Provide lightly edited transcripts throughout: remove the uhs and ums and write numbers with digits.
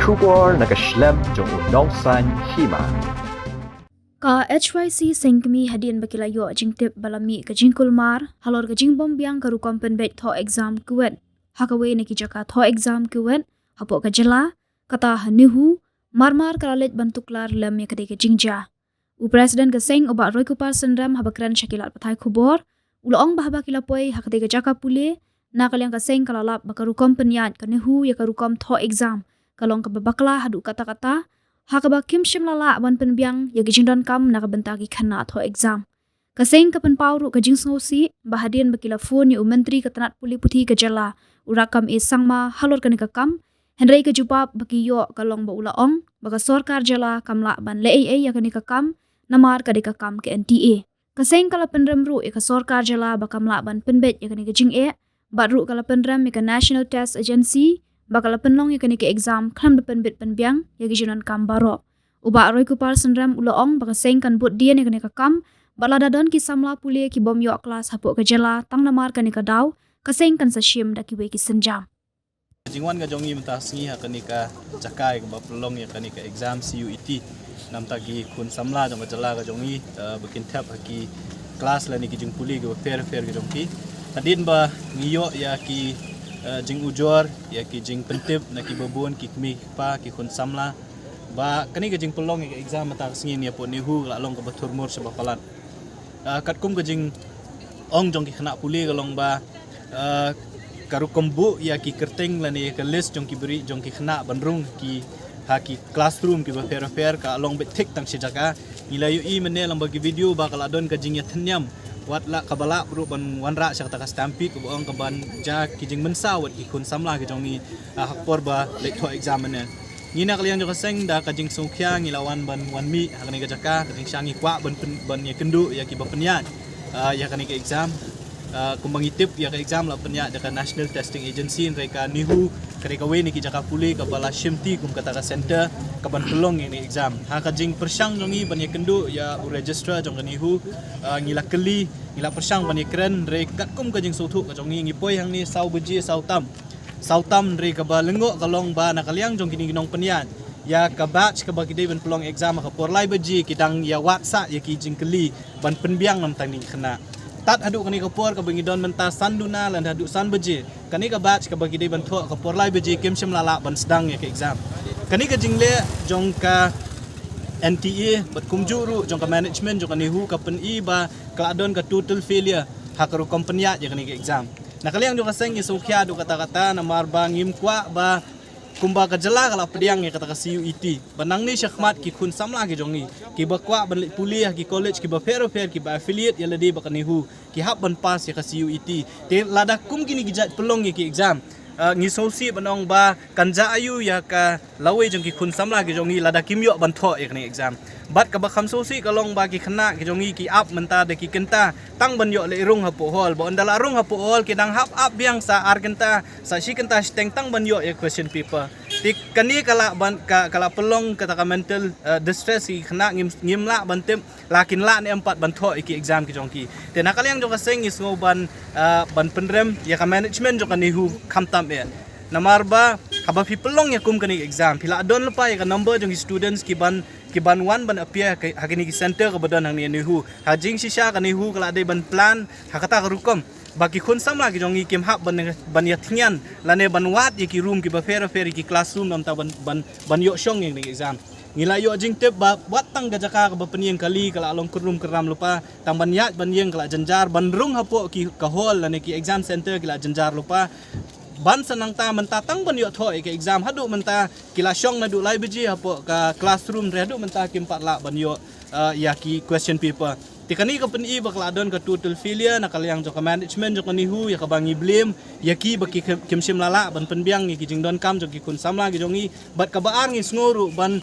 Shubor nakaslem jong unongsan hima. Ka HYC sengkmi hadian bakilayo jingtip balami ka jingkulmar halor ka jingbom biang ka rukom penbet tho exam kuwet hakawe neki jaka tho exam kuwet hapo ka jela kata hanihu marmar kalalet bantuklar lem ya kadeke jingja u president ka seng oba roy kupar sendram habakran shakilat pathai khubor ulong bahaba kilapoi hakade ka jaka pule na kalyang ka seng kalalap baka rukom penyat ka nihu ya ka rukom tho exam kalong ka babakla hadu kata-kata hakaba kim shim lala wan penbiang ya gijingdon kam na kabentagi khana tho exam kaseng kapan pauru ka jingsngosi bahadian bakila phone ya menteri katanat puli puthi ka jala urakam e sangma halor kanika kam henrei ka jupap baki yo kalong ba ulaong baka sarkar jala kamla ban le ya kanika kam namar ka deka kam ke NTA kaseng kala penremru e ka sarkar jala bakamla ban penbet ya kanika jing e badru kala penrem ka National Test Agency bakal penlong ya kanika exam klam depan bit penbiang ya gijunan kam baro uba roy kupar sendram ulaong baka seng kan but dia ya kanika kam balada don ki samla pule ki bom yo kelas hapo ka jela tang namar kanika daw kaseng kan sa shim da ki we ki senjam jingwan ga jongi mta singi ha kanika jakai ga pelong ya kanika exam CUET nam tagi kun samla jong jela ga jongi bikin tap ki kelas la ni ki jing puli ga fair ga jongi tadin ba ngiyo ya ki jing ujor ya ki jing pentip na ki babun ki kmi pa ki kun samla ba kani ke jing pelong ke exam mata singi ni po ni hu la long ka batur mur sebab palat kat kum ke jing ong jong ki khana puli ga long ba karu kombu ya ki kerteng la ni ke list jong ki beri jong ki khana banrung ki ha ki classroom ki ba fair ka long bet tik tang sejaka ngilayu i mene lam bagi video ba kala don ka jing ya thanyam wat la kabala bro ban wanra syak ta stampit ko ong kaban ja kijing mensa wat ki kun samla ki jongi hakpor ba lek tho examiner ngina kalian jo kaseng da kajing sungkhya ngilawan ban wan mi hakani ka jaka kajing syangi kwa ban ya kendu ya ki ba penyat ya kani ke exam kumbangi tip ya ke exam la penyat da National Testing Agency mereka nihu kereka we ni ki jaka puli ka bala shimti kum kata ka center kaban pelong ini exam ha kajing persyang jongi ban ya kendu ya u registrar jong nihu ngila keli ngila persyang ban ya kren rekat kum kajing sutu ka jongi ngipoi hang ni sau beji sau tam re ka ba lengo kalong ba na kaliang jong kini ginong penyat ya ka batch ka bagi ban pelong exam ka porlai beji kidang ya watsa ya ki jing keli ban penbiang nam tang ni kena tat hadu kani ka por ka bangi don menta sanduna lan hadu san beji kani ka batch ka bagi dei ban tho ka por lai beji kem shim lala ban sedang ya ke exam kani ka jingle jong ka NTA bat kumjuru jong ka management jong ka nihu ka pen i ba ka adon ka total failure hakaru kompenya ya kani ke exam na kaliang jo ka seng isukya du kata-kata na marba ngim kwa ba kumba ka jela kala pediang ya kata ka CUET banang ni syakmat ki kun samla ki jongi ki bakwa ban kuliah ki college ki ba fair ki ba affiliate ya ladi ba kanihu ki hab ban pas ya ka CUET te lada kum kini gijat pelong ya ki exam ngi sosi banong ba kanja ayu ya ka lawe jong ki kun samla ki jongi lada kimyo ban tho ya kani exam bat ka ba kham sosi kalong ba ki khana ki jongi ki up menta de ki kenta tang ban yo le rung hapo hol ba ondala rung hapo hol ki dang hap up biang sa argenta sa si kenta steng tang ban yo ya question paper ti kani kala ban kala pelong kata ka mental distress ki khana ngimla ban tem lakin la ni empat ban tho ki exam ki jongki te nakaliang jo ka seng is ngo ban penrem ya ka management jo ka nihu khamtam e namarba haba pi pelong ya kum kani exam pila don lepa ya ka number jong students ki ban wan ban appear hakini ki center ka badan hang ni nihu hajing sisha ka nihu kala dei ban plan hakata ka rukom bagi kun samla ki jongi kim hab ban ya thnian lane ban wat ya ki room ki ba fair ki classroom nam ta ban yo shong yang ni exam ngila yo jing tip ba watang ga jaka ka ba peniang kali kala along kurum keram lupa tang ban yat ban yeng kala janjar ban rung hapo ki ka hall lane ki exam center kala janjar lupa ban sanang ta menta tang ban yo thoi ke exam hadu menta kila shong na du lai beji hapo ka classroom re hadu menta kim pat la ban yo ya ki question paper tikani ka peni bakla don ka total failure na kalyang jo ka management jo ka nihu ya ka bangi blame ya ki baki kim sim lala ban penbiang ki jing don kam jo ki kun samla ki jongi bat ka baar ngi sngoru ban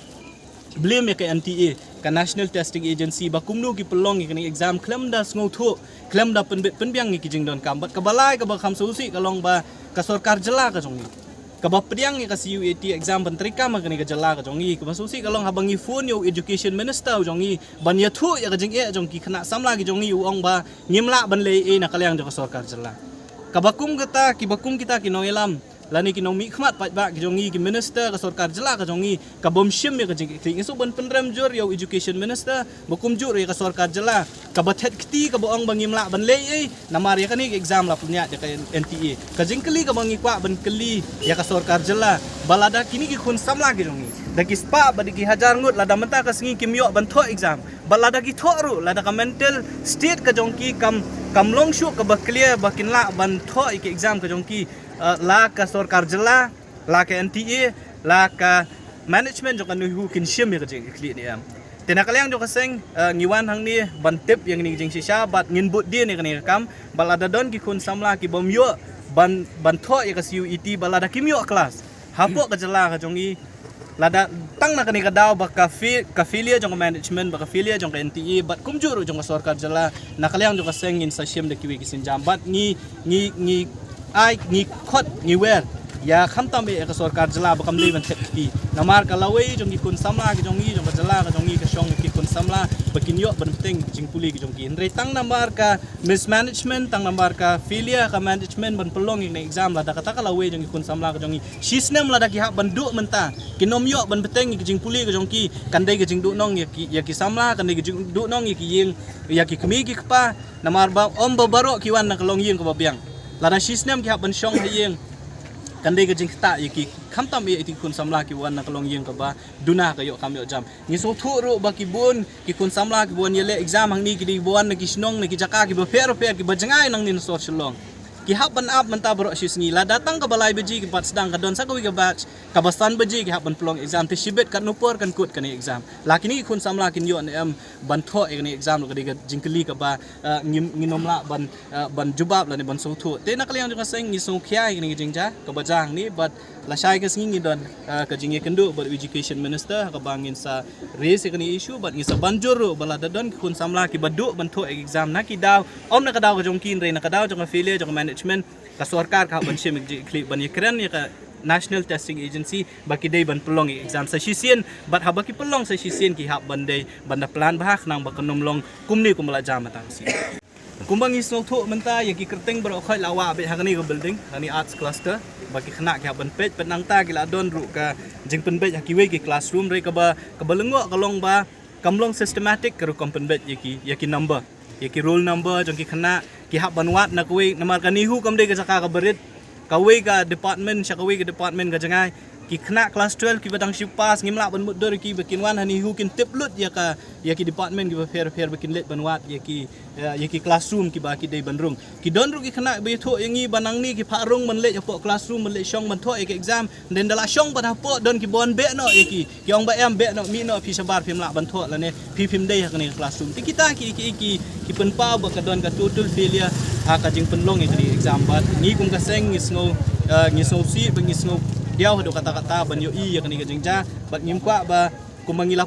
blame ya ka NTA ka National Testing Agency ba kumnu ki pelong ki ni exam klem da sngo thu klem da penbiang ki jing don kam bat ka balai ka ba kham susi kalong ba ka sarkar jela ka jongi ka ba pediang ka CUET exam bentrika ma kani ka jela ka jongi ka masusi kalong habangi phone yo education minister jongi ban ya thu ya ka jing e jong ki khana samla ki jongi uong ba ngimla ban le e na kalyang jo ka sarkar jela kabakum kita ki noelam lani ki nong mi khmat pat ba ki jongi ki minister ka sarkar jela ka jongi ka bom shim ya ka jing kli ngisu ban penrem jur yo education minister bokum jur ya ka sarkar jela ka bathet kti ka boong bangim la ban le ei namar ya kani exam la punya ya ka NTA ka jing kli ka bangi kwa ban kli ya ka sarkar jela balada kini ki khun samla ki jongi daki spa badiki hajar ngut lada menta ka singi kimyo ban tho exam balada ki tho ru lada ka mental state ka jongki kam long shu ka ba clear bakin la ban tho ik exam ka jongki la ka sarkar jela la ka NTA la ka management jong ka nu kin shim ya ka jing kli ni am tena kalyang jo ka seng ngiwan hang ni ban tip yang ni jing shisha bat ngin but dia ni ka ni kam balada don ki khun samla ki bom yo ban tho ya ka CUET balada kimyo kelas hapo ka jela ka jongi lada tang nak ni kadaw ba kafilia jong management ba kafilia jong NTA bat kumjuru jong sarkar jela nakalyang jong sengin sa shim de kiwi kisin jambat ni ai ni khot ni wer ya khamtam be ka sarkar jela ba kamle ban thekti namar ka lawei jong ki kun samla ki jong jela ka jong ka shong ki kun samla bakin yo ban teng jing puli ki jong ki re tang namar ka mismanagement tang namar ka filia ka management ban pelong ni exam la da kata ka lawei jong ki kun samla ka jong sisnem la da ki ha ban du menta kinom yo ban beteng ki jing puli ka jong ki kandai ki jing du nong ya ki samla kandai ki jing du nong ya ki ying ya ki kemi ki kpa namar ba om ba baro ki wan na ka long ying ka ba biang la da sisnem ki ha ban shong ha ying kandai ka jing ta yaki khamtam ye ti kun samla ki wan na kalong yeng ka ba duna ka yo kam yo jam ni so thu ru ba ki bun ki kun samla ki bun ye le exam hang ni ki di buan na ki snong na ki jaka ki ba fer ki ba jangai nang nin so chlong ki hab ban up menta bro sis ni la datang ka balai beji ki pat sedang ka don sa ka wi ka batch ka basan beji ki hab ban pelong exam te shibet kan nupor kan kut kan exam lakini kun samla kin yo am ban tho e ni exam ka di ka jingkli ka ba nginom la ban jubab la ni ban so thu te na kalyang ka seng ni so khia ni jingja ka ba jang ni but la shai ka singi don ka jingi kendu but education minister ka bangin sa raise ka ni issue but ni sa banjur bala dadon kun samla ki badu ban tho exam na ki daw om na ka daw ka jongkin re na ka daw jong affiliate jong management ka sarkar ka ban shim clip ban yekran ya ka National Testing Agency baki day ban pelong exam sa sisien but habaki pelong sa sisien ki hab ban day banda plan bahak nang bakanom long kumni kumala jam matang si kumbang isno thu menta ya ki kerteng bro khoi lawa be hakani ko building hani arts cluster baki khana ki ban page penang ta ki la don ru ka jing pen page ki we ki classroom re ka ba lengo kalong ba kamlong systematic ka ru kompen page ya ki number ya ki roll number jong ki khana ki hab ban wat na ko we namar ka nihu kam de ka jaka ka berit kawe ka department sya kawe ka department ka jangai ki khana class 12 ki badang shipas ngimla ban mudor ki bakin wan hani hu kin tiplut ya ki department ki fair bakin let ban wat ya ki classroom ki ba ki dei ban rung ki don ru ki khana be tho yangi banang ni ki pha rung man le po classroom man le shong man tho ek exam den dala shong ban po don ki bon be no ya ki ong ba em be no mi no phi sabar phim la ban tho la ne phi phim dei hakni classroom ti kita ki pen pa ba ka don ka total failure ha ka jing pen long ni exam ba ni kum ka seng ngisno si ba ngisno diaw do kata-kata ban yo i ya kani ka jingja bat ngim kwa ba kumangila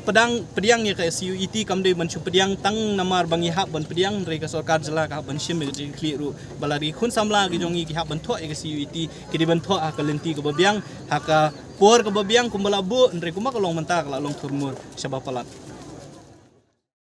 pediang ya ka CUET kam de ban chu pediang tang namar bangi hab ban pediang re ka sarkar jela ka ban shim ga jing kli ru balari khun samla gi jongi ki hab ban tho e ka CUET ki di ban tho a ka lenti ka babiang ha ka por ka babiang kumbala bu andre kuma ka long menta ka long thurmur shabapalat